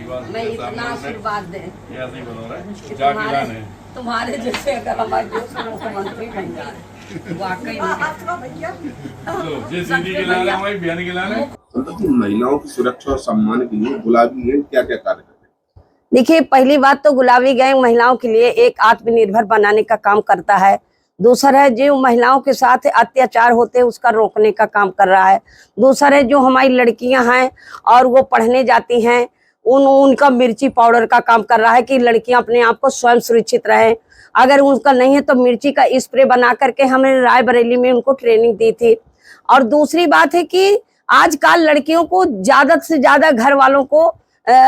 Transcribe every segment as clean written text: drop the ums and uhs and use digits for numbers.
आशीर्वाद मैं इतना आशीर्वाद दे ये ऐसे ही बनो रहे जा खिलाने तुम्हारे जैसे अगर हमारे देश में मुख्यमंत्री बन जाए वाकई में जिस दीदी के लाने वही बहन के लाने। महिलाओं की सुरक्षा और सम्मान के लिए गुलाबी गैंग क्या क्या कार्य करते हैं? देखिए, पहली बात तो गुलाबी गैंग महिलाओं के लिए एक आत्मनिर्भर बनाने का काम करता है। दूसरा है जो महिलाओं के साथ अत्याचार होते हैं उसका रोकने का काम कर रहा है। दूसरा है जो हमारी लड़कियां हैं और वो पढ़ने जाती हैं उनका मिर्ची पाउडर का काम कर रहा है कि लड़कियां अपने आप को स्वयं सुरक्षित रहें। अगर उनका नहीं है तो मिर्ची का स्प्रे बना करके हमने रायबरेली में उनको ट्रेनिंग दी थी। और दूसरी बात है कि आजकल लड़कियों को ज्यादा से ज्यादा घर वालों को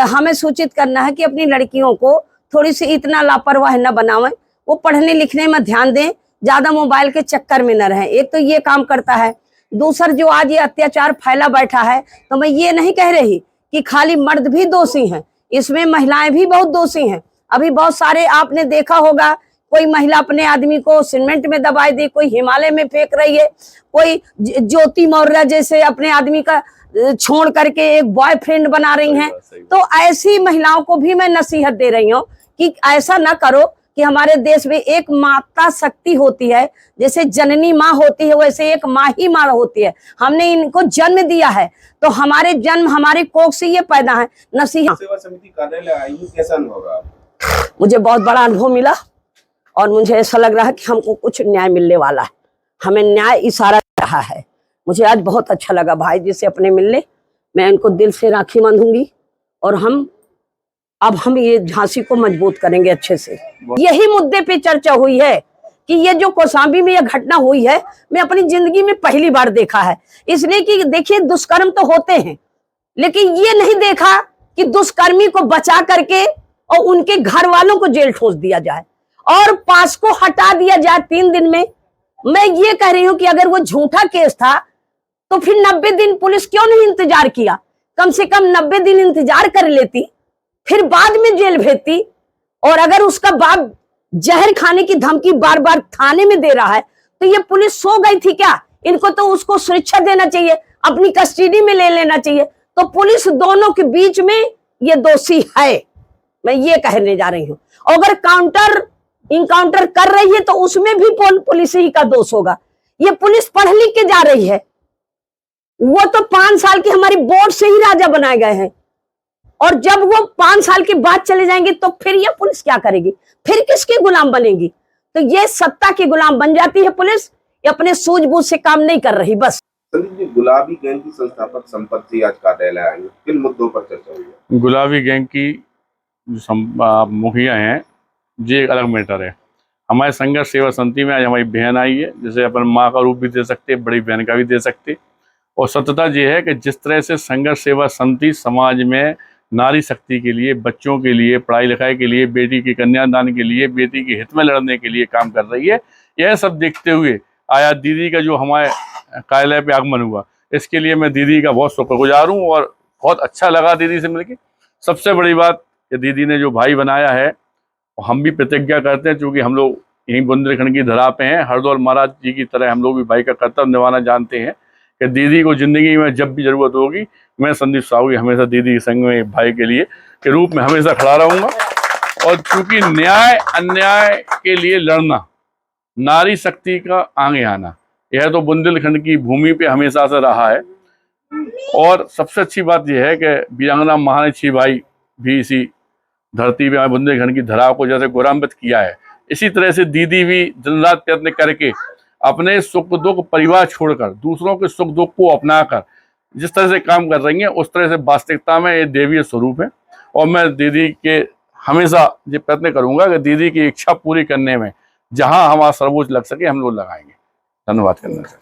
हमें सूचित करना है कि अपनी लड़कियों को थोड़ी सी इतना लापरवाह न बनावें, वो पढ़ने लिखने में ध्यान दें, ज्यादा मोबाइल के चक्कर में न रहें। एक तो ये काम करता है। दूसरा जो आज ये अत्याचार फैला बैठा है, तो मैं ये नहीं कह रही कि खाली मर्द भी दोषी हैं, इसमें महिलाएं भी बहुत दोषी हैं। अभी बहुत सारे आपने देखा होगा, कोई महिला अपने आदमी को सीमेंट में दबाई दी, कोई हिमालय में फेंक रही है, कोई ज्योति मौर्य जैसे अपने आदमी का छोड़ करके एक बॉयफ्रेंड बना रही हैं। तो ऐसी महिलाओं को भी मैं नसीहत दे रही हूँ कि ऐसा ना करो कि हमारे देश में एक माता शक्ति होती है, जैसे जननी माँ होती है वैसे एक माँ ही माँ होती है। हमने इनको जन्म दिया है तो हमारे जन्म हमारे कोख से ये पैदा है। नसीहत सेवा समिति कार्यालय आई हूँ, कैसा अनुभव रहा? मुझे बहुत बड़ा अनुभव मिला और मुझे ऐसा लग रहा है कि हमको कुछ न्याय मिलने वाला है, हमें न्याय इशारा दे रहा है। मुझे आज बहुत अच्छा लगा भाई जी से अपने मिलने, मैं इनको दिल से राखी बांधूंगी और अब हम ये झांसी को मजबूत करेंगे अच्छे से। यही मुद्दे पे चर्चा हुई है कि ये जो कौशाम्बी में ये घटना हुई है, मैं अपनी जिंदगी में पहली बार देखा है। इसलिए कि देखिए दुष्कर्म तो होते हैं, लेकिन ये नहीं देखा कि दुष्कर्मी को बचा करके और उनके घर वालों को जेल ठोस दिया जाए और पास को हटा दिया जाए 3 दिन में। मैं ये कह रही हूं कि अगर वो झूठा केस था तो फिर 90 दिन पुलिस क्यों नहीं इंतजार किया? कम से कम 90 दिन इंतजार कर लेती, फिर बाद में जेल भेजती। और अगर उसका बाप जहर खाने की धमकी बार बार थाने में दे रहा है तो ये पुलिस सो गई थी क्या? इनको तो उसको सुरक्षा देना चाहिए, अपनी कस्टडी में ले लेना चाहिए। तो पुलिस दोनों के बीच में ये दोषी है, मैं ये कहने जा रही हूं। अगर काउंटर इनकाउंटर कर रही है तो उसमें भी पुलिस ही का दोष होगा। ये पुलिस पढ़ लिख के जा रही है, वो तो 5 साल की हमारी बोर्ड से ही राजा बनाए गए हैं और जब वो 5 साल के बाद चले जाएंगे तो फिर ये पुलिस क्या करेगी? फिर किसके गुलाम बनेगी? तो ये सत्ता की गुलाम बन जाती है पुलिस, ये अपने सूझबूझ से काम नहीं कर रही। बस संदीप जी, गुलाबी गैंग की संस्थापक संपत्ति आज कार्यालय आई है, किन मुद्दों पर चर्चा हुई है? गुलाबी गैंग की जो मुखिया हैं ये एक अलग मैटर है। हमारे संघर्ष सेवा समिति में आज हमारी बहन आई है, जैसे अपन माँ का रूप भी दे सकते, बड़ी बहन का भी दे सकते। और सत्यता ये है कि जिस तरह से संघर्ष सेवा समिति समाज में नारी शक्ति के लिए, बच्चों के लिए, पढ़ाई लिखाई के लिए, बेटी की कन्यादान के लिए, बेटी के हित में लड़ने के लिए काम कर रही है, यह सब देखते हुए आया दीदी का जो हमारे कार्यालय पे आगमन हुआ, इसके लिए मैं दीदी का बहुत शुक्रगुजार हूँ और बहुत अच्छा लगा दीदी से मिलके। सबसे बड़ी बात कि दीदी ने जो भाई बनाया है, हम भी प्रतिज्ञा करते हैं, चूँकि हम लोग यहीं बुंदेलखंड की धरा पे हैं, हरदौल महाराज जी की तरह हम लोग भी भाई का कर्तव्य निभाना जानते हैं कि दीदी को जिंदगी में जब भी जरूरत होगी, मैं संदीप साहू की हमेशा दीदी के संग में भाई के लिए के रूप में हमेशा खड़ा रहूँगा। और चूँकि न्याय अन्याय के लिए लड़ना, नारी शक्ति का आगे आना, यह तो बुंदेलखंड की भूमि पे हमेशा से रहा है। और सबसे अच्छी बात यह है कि वीरांगना महारानी छीबाई भी इसी धरती पे बुंदेलखंड की धरा को जैसे गौरवान्वित किया है, इसी तरह से दीदी भी दिन रात प्रयत्न करके अपने सुख दुख परिवार छोड़कर दूसरों के सुख दुख को अपनाकर जिस तरह से काम कर रही हैं, उस तरह से वास्तविकता में ये देवीय स्वरूप है। और मैं दीदी के हमेशा ये प्रयत्न करूंगा कि दीदी की इच्छा पूरी करने में जहां हमारा सर्वोच्च लग सके हम लोग लगाएंगे। धन्यवाद करना चाहिए।